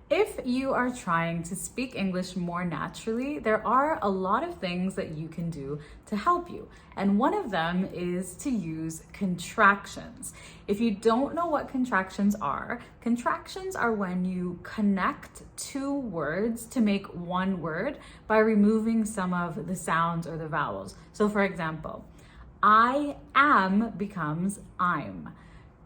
If you are trying to speak English more naturally, there are a lot of things that you can do to help you. And one of them is to use contractions. If you don't know what contractions are when you connect two words to make one word by removing some of the sounds or the vowels. So for example, I am becomes I'm.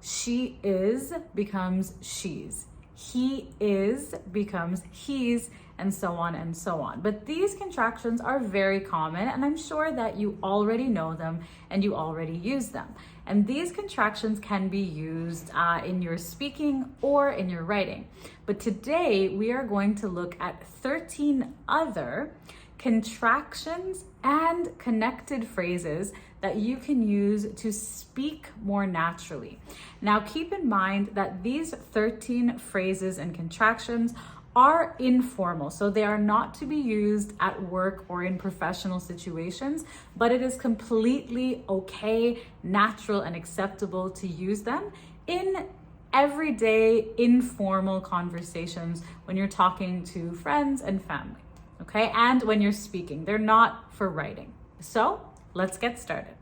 She is becomes she's. He is becomes he's, and so on and so on. But these contractions are very common, and I'm sure that you already know them and you already use them. And these contractions can be used in your speaking or in your writing. But today we are going to look at 13 other contractions and connected phrases that you can use to speak more naturally. Now, keep in mind that these 13 phrases and contractions are informal, so they are not to be used at work or in professional situations, but it is completely okay, natural, and acceptable to use them in everyday informal conversations when you're talking to friends and family, okay? And when you're speaking, they're not for writing. So let's get started.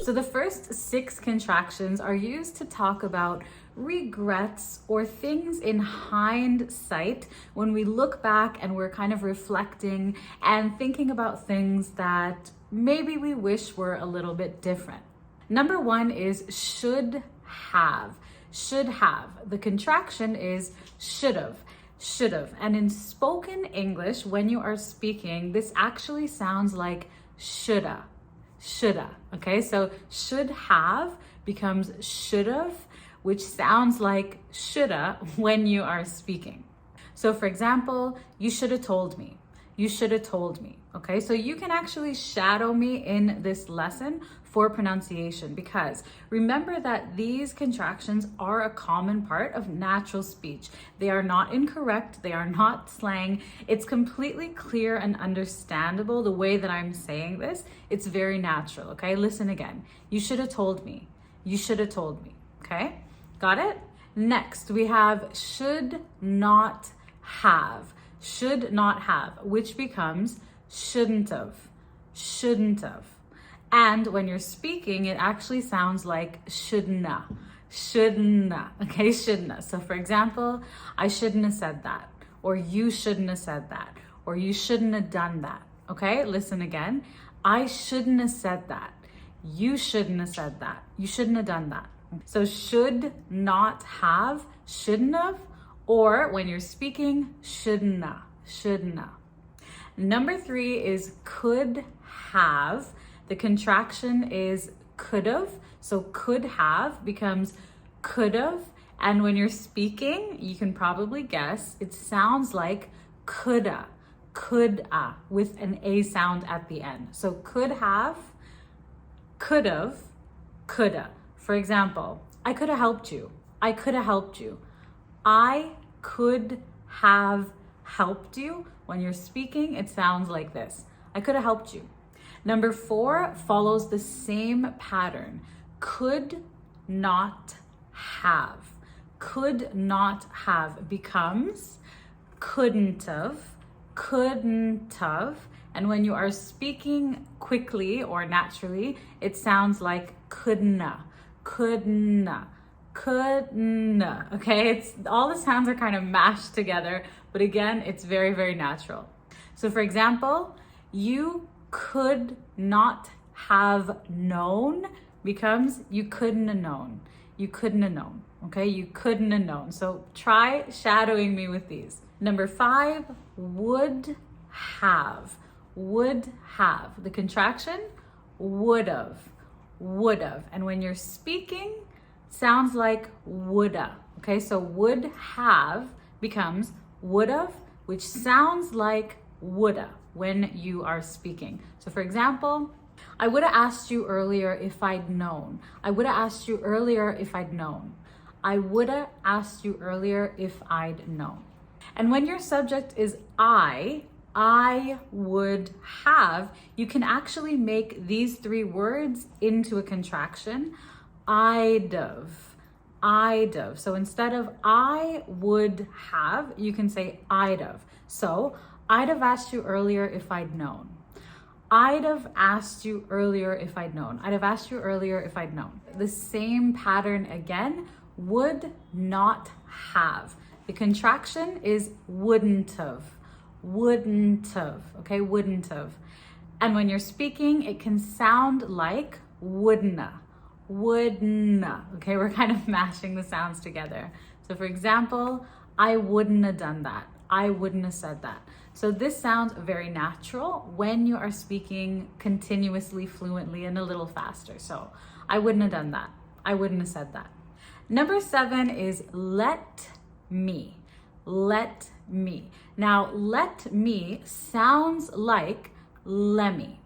So the first 6 contractions are used to talk about regrets or things in hindsight when we look back and we're kind of reflecting and thinking about things that maybe we wish were a little bit different. Number 1 is should have. Should have. The contraction is should've. Should've. And in spoken English, when you are speaking, this actually sounds like shoulda. Shoulda. Okay, so should have becomes should've, which sounds like shoulda when you are speaking. So for example, you should have told me. You should have told me. Okay, so you can actually shadow me in this lesson for pronunciation, because remember that these contractions are a common part of natural speech. They are not incorrect. They are not slang. It's completely clear and understandable the way that I'm saying this. It's very natural. Okay, listen again. You should have told me. You should have told me. Okay, got it? Next, we have should not have. Should not have, which becomes shouldn't have. Shouldn't have. And when you're speaking, it actually sounds like shouldna. Shouldna. Okay, shouldna. So for example, I shouldn't have said that, or you shouldn't have said that, or you shouldn't have done that. Okay, listen again. I shouldn't have said that. You shouldn't have said that. You shouldn't have done that. So should not have, shouldn't have, or when you're speaking, shouldna. Shouldna. Number 3 is could have. The contraction is could've. So could have becomes could've. And when you're speaking, you can probably guess, it sounds like coulda, coulda, with an A sound at the end. So could have, could've, coulda. For example, I could have helped you. I could have helped you. I could have helped you. When you're speaking, it sounds like this. I could have helped you. Number 4 follows the same pattern. Could not have. Could not have becomes couldn't have, couldn't have. And when you are speaking quickly or naturally, it sounds like couldna, couldna, couldna. Okay, it's all the sounds are kind of mashed together, but again, it's very, very natural. So for example, you could not have known becomes you couldn't have known. You couldn't have known. Okay, you couldn't have known. So try shadowing me with these. Number 5, would have. Would have. The contraction, would have. Would have. And when you're speaking, sounds like woulda. Okay, so would have becomes would have, which sounds like woulda when you are speaking. So for example, I would have asked you earlier if I'd known. I would have asked you earlier if I'd known. I would have asked you earlier if I'd known. And when your subject is I would have, you can actually make these 3 words into a contraction. I'd have, I'd have. So instead of I would have, you can say I'd have. So I'd have asked you earlier if I'd known. I'd have asked you earlier if I'd known. I'd have asked you earlier if I'd known. The same pattern again, would not have. The contraction is wouldn't have. Wouldn't have, okay? Wouldn't have. And when you're speaking, it can sound like wouldna. Wouldna, okay? We're kind of mashing the sounds together. So for example, I wouldn't have done that. I wouldn't have said that. So this sounds very natural when you are speaking continuously, fluently, and a little faster. So I wouldn't have done that. I wouldn't have said that. Number 7 is let me. Let me. Now, let me sounds like lemmy.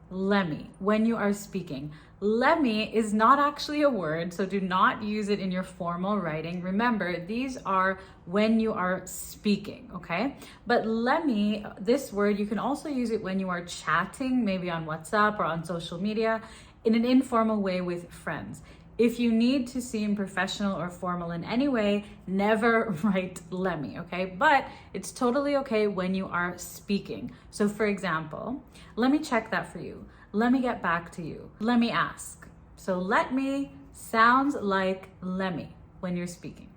Lemmy when you are speaking. Lemmy is not actually a word, so do not use it in your formal writing. Remember, these are when you are speaking, okay? But lemmy, this word, you can also use it when you are chatting, maybe on WhatsApp or on social media, in an informal way with friends. If you need to seem professional or formal in any way, never write lemmy, okay? But it's totally okay when you are speaking. So for example, let me check that for you. Let me get back to you. Let me ask. So let me sounds like lemmy when you're speaking.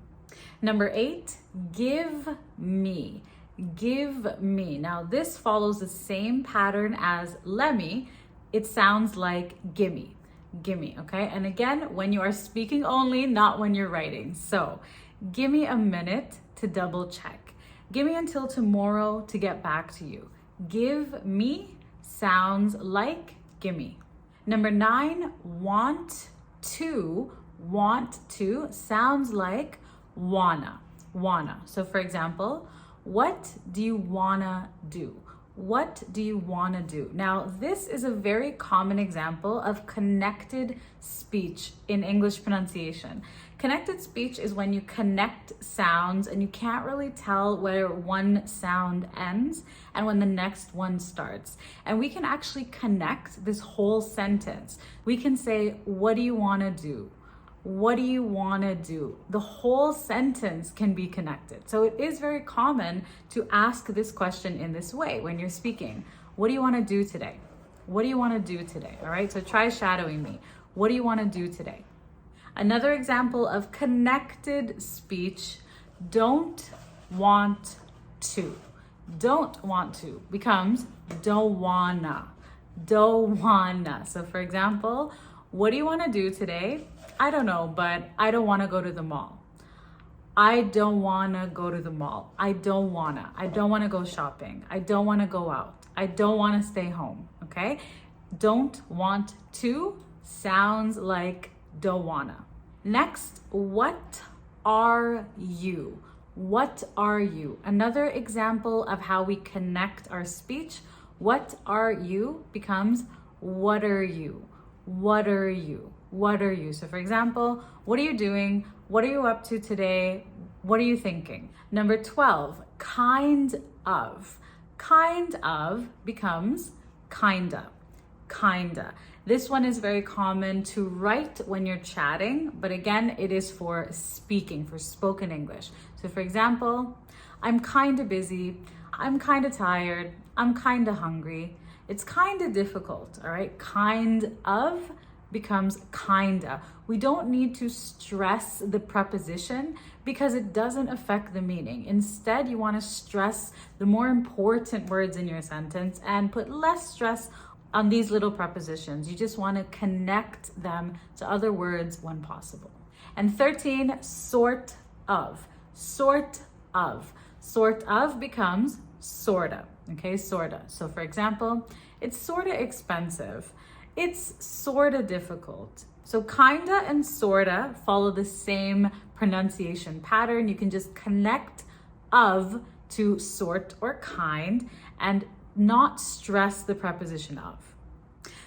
Number 8, give me. Give me. Now this follows the same pattern as lemmy. It sounds like gimme. Gimme, okay? And again, when you are speaking only, not when you're writing. So give me a minute to double check. Give me until tomorrow to get back to you. Give me sounds like gimme. Number 9, want to. Want to sounds like wanna. Wanna. So for example, what do you wanna do? What do you want to do? Now, this is a very common example of connected speech in English pronunciation. Connected speech is when you connect sounds and you can't really tell where one sound ends and when the next one starts. And we can actually connect this whole sentence. We can say, what do you want to do? What do you want to do? The whole sentence can be connected. So it is very common to ask this question in this way when you're speaking. What do you want to do today? What do you want to do today? All right, so try shadowing me. What do you want to do today? Another example of connected speech, don't want to. Don't want to becomes dawana. Dawana. So for example, what do you want to do today? I don't know, but I don't want to go to the mall. I don't want to go to the mall. I don't want to go shopping. I don't want to go out. I don't want to stay home, okay? Don't want to sounds like don't wanna. Next, what are you? What are you? Another example of how we connect our speech. What are you becomes what are you? What are you? What are you? So for example, what are you doing? What are you up to today? What are you thinking? Number 12, kind of. Kind of becomes kinda. Kinda. This one is very common to write when you're chatting, but again, it is for speaking, for spoken English. So for example, I'm kinda busy. I'm kinda tired. I'm kinda hungry. It's kinda difficult, all right? Kind of becomes kinda. We don't need to stress the preposition because it doesn't affect the meaning. Instead, you want to stress the more important words in your sentence and put less stress on these little prepositions. You just want to connect them to other words when possible. And 13, sort of. Sort of. Sort of becomes sorta. Okay, sorta. So for example, it's sorta expensive. It's sorta difficult. So kinda and sorta follow the same pronunciation pattern. You can just connect of to sort or kind and not stress the preposition of.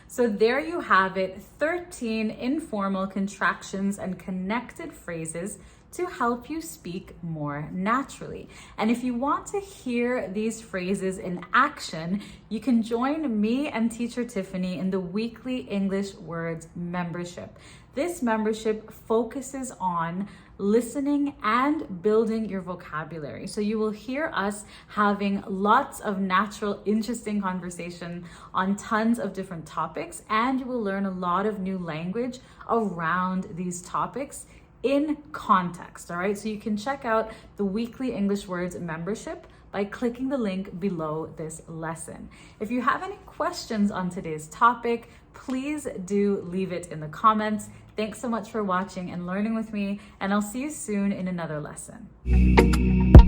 So there you have it, 13 informal contractions and connected phrases to help you speak more naturally. And if you want to hear these phrases in action, you can join me and teacher Tiffany in the weekly English Words membership. This membership focuses on listening and building your vocabulary. So you will hear us having lots of natural, interesting conversation on tons of different topics, and you will learn a lot of new language around these topics in context, all right? So you can check out the Weekly English Words membership by clicking the link below this lesson. If you have any questions on today's topic, please do leave it in the comments. Thanks so much for watching and learning with me, and I'll see you soon in another lesson.